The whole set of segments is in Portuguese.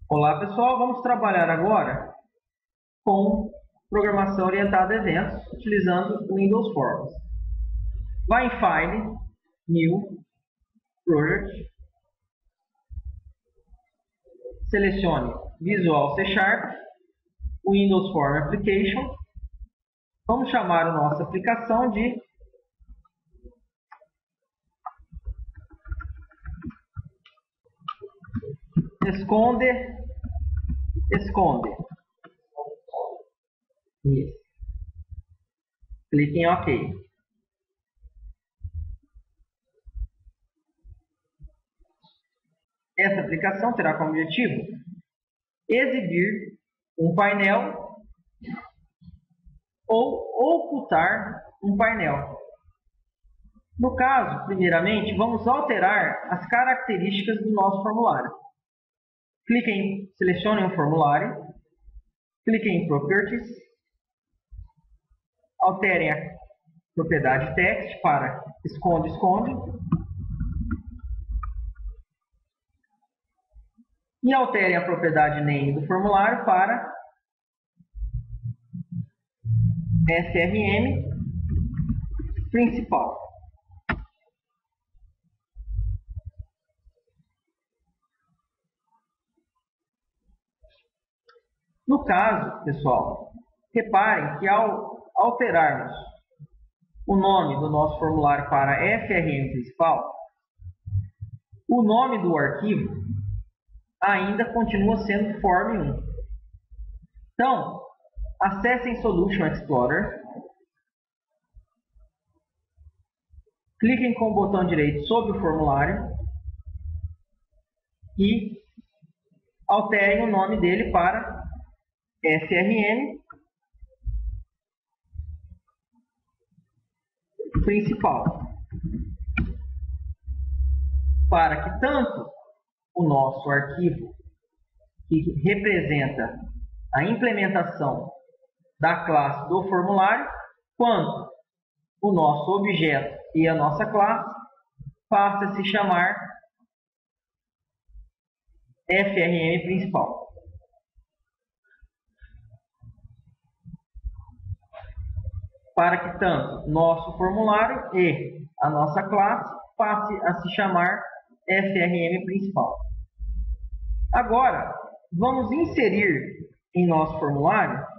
Olá pessoal, vamos trabalhar agora com programação orientada a eventos utilizando o Windows Forms. Vá em File, New, Project, selecione Visual C Sharp, Windows Form Application. Vamos chamar a nossa aplicação de Esconde. Isso. Clique em OK. Essa aplicação terá como objetivo exibir um painel ou ocultar um painel. No caso, primeiramente, vamos alterar as características do nosso formulário. Selecione um formulário, clique em Properties, alterem a propriedade text para esconde. E alterem a propriedade name do formulário para SRM principal. No caso, pessoal, reparem que ao alterarmos o nome do nosso formulário para SRM principal, o nome do arquivo ainda continua sendo Form 1. Então, acessem Solution Explorer, cliquem com o botão direito sobre o formulário e alterem o nome dele para SRM principal, para que tanto o nosso arquivo que representa a implementação da classe do formulário, quanto o nosso objeto e a nossa classe passe a se chamar FRM principal. Para que tanto nosso formulário e a nossa classe passe a se chamar FRM principal. Agora, vamos inserir em nosso formulário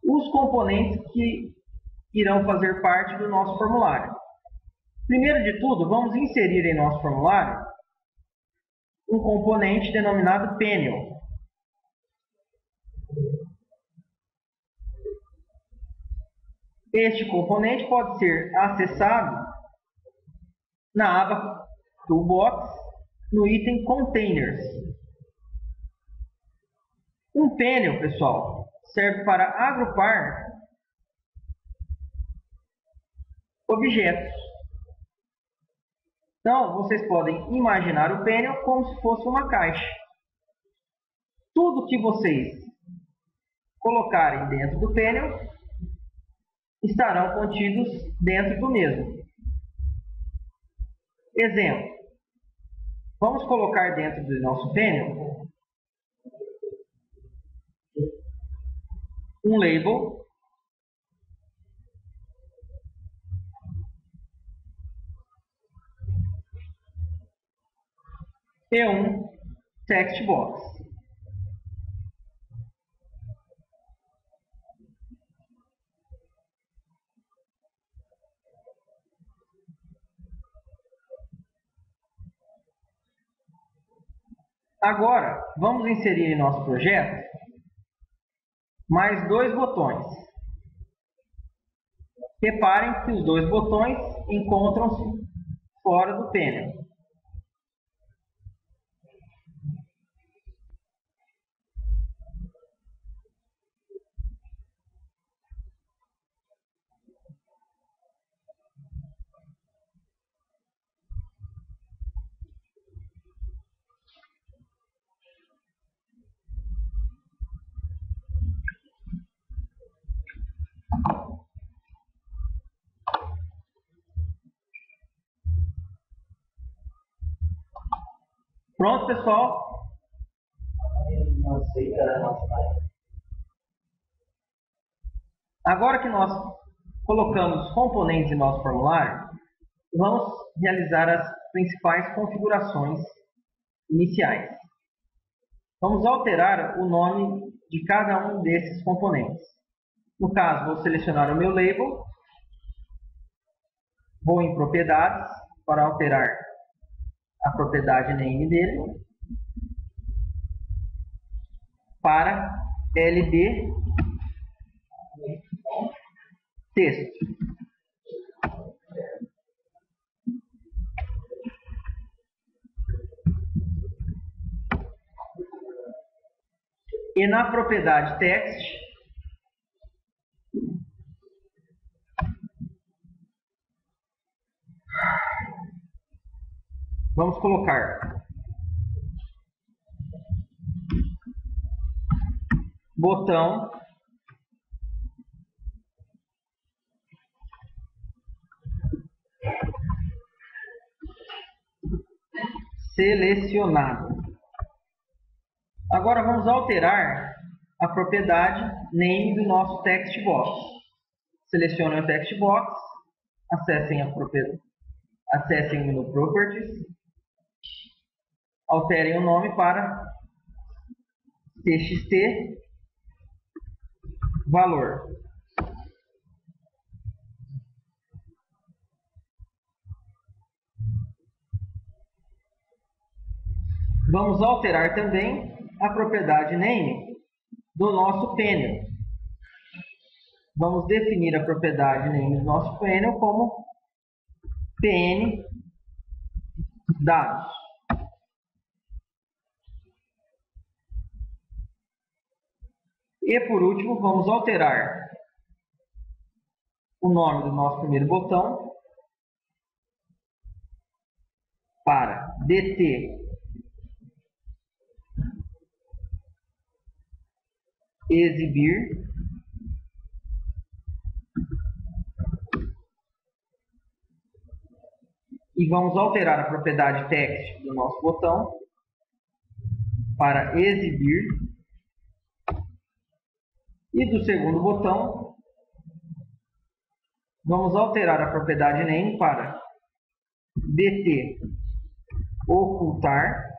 os componentes que irão fazer parte do nosso formulário. Primeiro de tudo, vamos inserir em nosso formulário um componente denominado Panel. Este componente pode ser acessado na aba Toolbox, no item Containers. Um panel, pessoal, serve para agrupar objetos. Então, vocês podem imaginar o panel como se fosse uma caixa. Tudo que vocês colocarem dentro do panel estarão contidos dentro do mesmo. Exemplo. Vamos colocar dentro do nosso panel um label, e um text box. Agora, vamos inserir em nosso projeto mais dois botões. Reparem que os dois botões encontram-se fora do panel. Pronto, pessoal. Agora que nós colocamos os componentes em nosso formulário, vamos realizar as principais configurações iniciais. Vamos alterar o nome de cada um desses componentes. No caso, vou selecionar o meu label, vou em propriedades para alterar a propriedade name dele para LB texto. E na propriedade text, vamos colocar botão selecionado. Agora vamos alterar a propriedade name do nosso text box. Selecionem o text box, acessem o menu Properties, alterem o nome para txt valor. Vamos alterar também a propriedade name do nosso panel. Vamos definir a propriedade name do nosso panel como pn dados. E por último, vamos alterar o nome do nosso primeiro botão para dt exibir e vamos alterar a propriedade text do nosso botão para exibir e do segundo botão vamos alterar a propriedade name para dt ocultar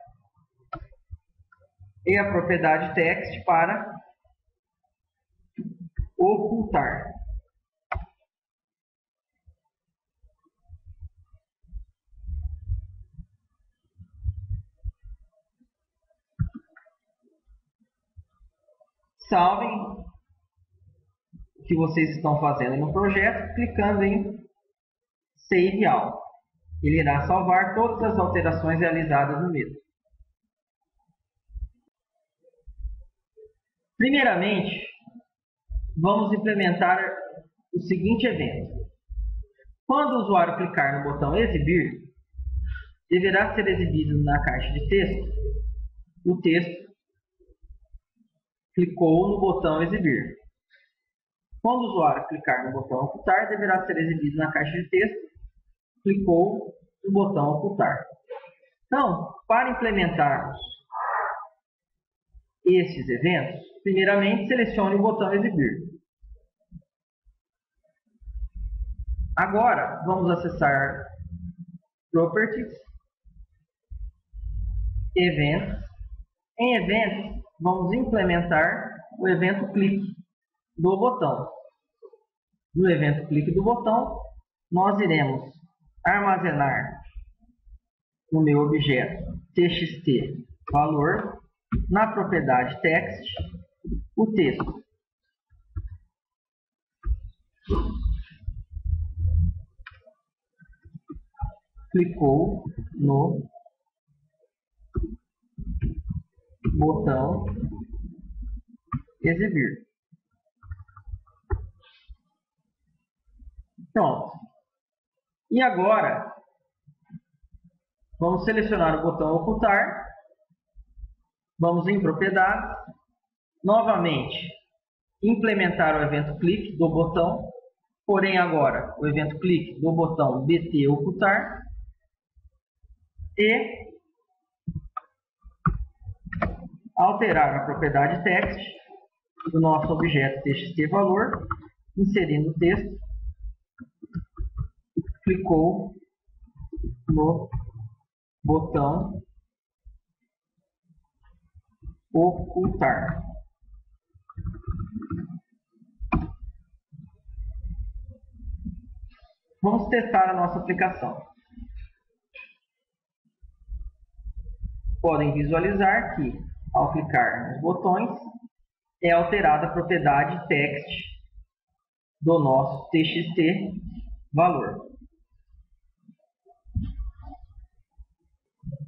e a propriedade text para ocultar. Salvem o que vocês estão fazendo no projeto, clicando em Save All. Ele irá salvar todas as alterações realizadas no mesmo. Primeiramente, vamos implementar o seguinte evento. Quando o usuário clicar no botão Exibir, deverá ser exibido na caixa de texto o texto clicou no botão Exibir. Quando o usuário clicar no botão Ocultar, deverá ser exibido na caixa de texto clicou no botão Ocultar. Então, para implementarmos esses eventos, primeiramente selecione o botão Exibir. Agora, vamos acessar Properties, Eventos. Em Eventos, vamos implementar o evento clique do botão. No evento clique do botão, nós iremos armazenar no meu objeto txt valor, na propriedade text, o texto. Clicou no botão exibir. Pronto. E agora, vamos selecionar o botão ocultar. Vamos em propriedades. Novamente, implementar o evento clique do botão. Porém, agora, o evento clique do botão bt ocultar. E alterar a propriedade text do nosso objeto txt_valor, inserindo o texto, clicou no botão ocultar. Vamos testar a nossa aplicação. Podem visualizar que, ao clicar nos botões, é alterada a propriedade text do nosso txt_valor.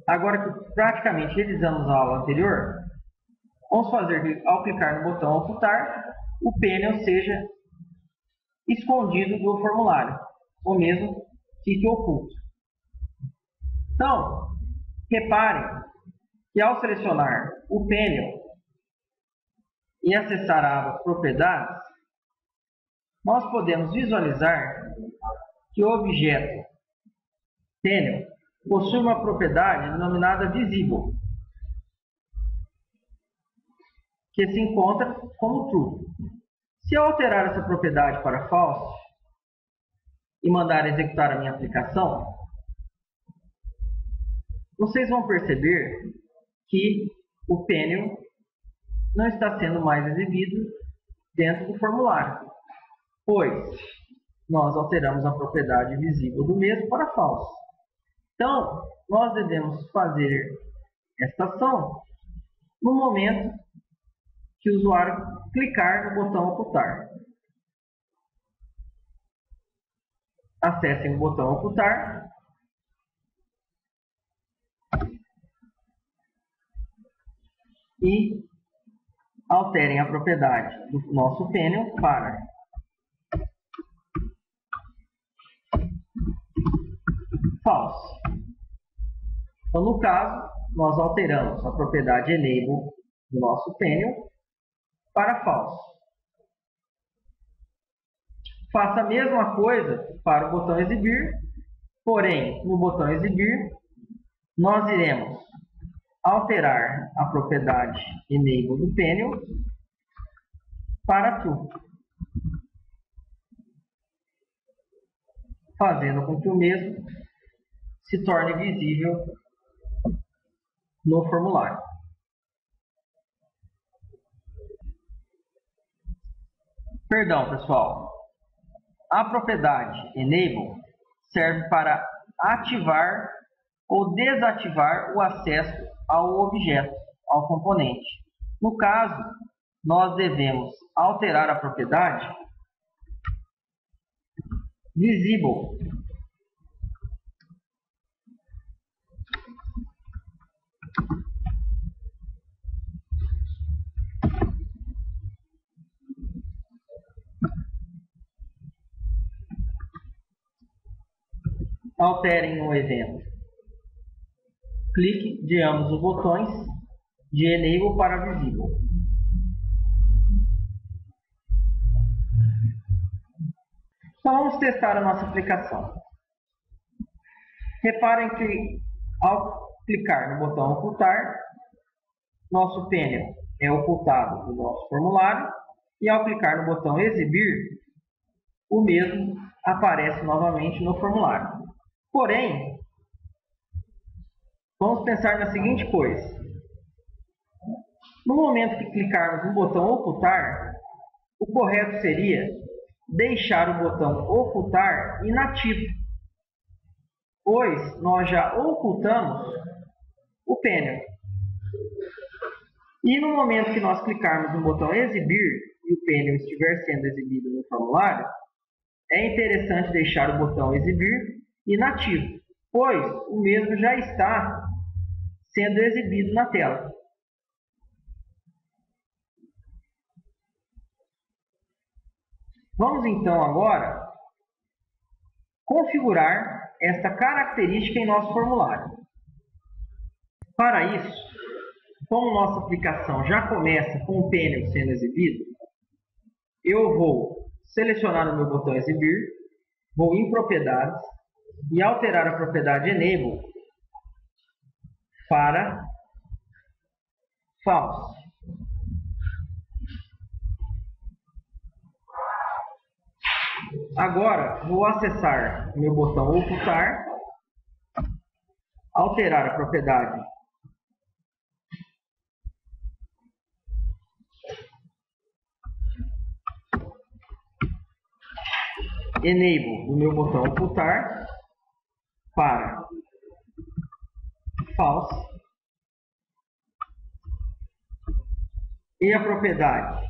Agora que praticamente revisamos a aula anterior, vamos fazer que, ao clicar no botão ocultar, o panel seja escondido do formulário, ou mesmo fique oculto. Então, reparem que ao selecionar o panel e acessar a aba Propriedades, nós podemos visualizar que o objeto panel possui uma propriedade denominada Visible, que se encontra como True. Se eu alterar essa propriedade para False e mandar executar a minha aplicação, vocês vão perceber que o panel não está sendo mais exibido dentro do formulário, pois nós alteramos a propriedade visível do mesmo para False. Então, nós devemos fazer esta ação no momento que o usuário clicar no botão ocultar. Acessem o botão ocultar e alterem a propriedade do nosso panel para False. Então, no caso, nós alteramos a propriedade Enable do nosso panel para False. Faça a mesma coisa para o botão Exibir, porém, no botão Exibir, nós iremos alterar a propriedade Enable do panel para True, fazendo com que o mesmo se torne visível no formulário. Perdão, pessoal. A propriedade Enable serve para ativar ou desativar o acesso ao objeto, ao componente. No caso, nós devemos alterar a propriedade Visible alterem o evento. Clique de ambos os botões de Enable para Visible. Então vamos testar a nossa aplicação. Reparem que ao clicar no botão ocultar, nosso panel é ocultado do nosso formulário e ao clicar no botão exibir, o mesmo aparece novamente no formulário. Porém, vamos pensar na seguinte coisa. No momento que clicarmos no botão ocultar, o correto seria deixar o botão ocultar inativo, pois nós já ocultamos o panel. E no momento que nós clicarmos no botão exibir e o panel estiver sendo exibido no formulário, é interessante deixar o botão exibir inativo, pois o mesmo já está sendo exibido na tela. Vamos então agora configurar esta característica em nosso formulário. Para isso, como nossa aplicação já começa com o panel sendo exibido, eu vou selecionar o meu botão exibir, vou em propriedades e alterar a propriedade Enable para false. Agora, vou acessar meu botão ocultar, alterar a propriedade enable do meu botão ocultar para false e a propriedade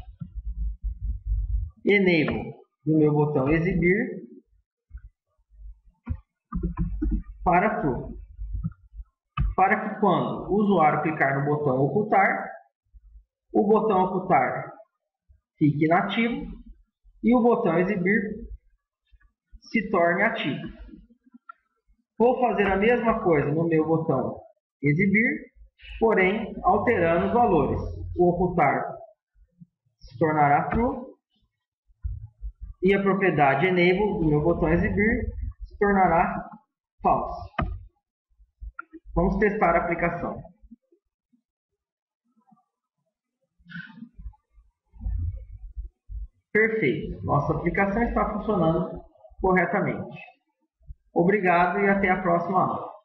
enable do meu botão exibir para true, para que quando o usuário clicar no botão ocultar, o botão ocultar fique inativo e o botão exibir se torne ativo. Vou fazer a mesma coisa no meu botão exibir, porém alterando os valores. O ocultar se tornará true e a propriedade enable do meu botão exibir se tornará false. Vamos testar a aplicação. Perfeito. Nossa aplicação está funcionando corretamente. Obrigado e até a próxima aula.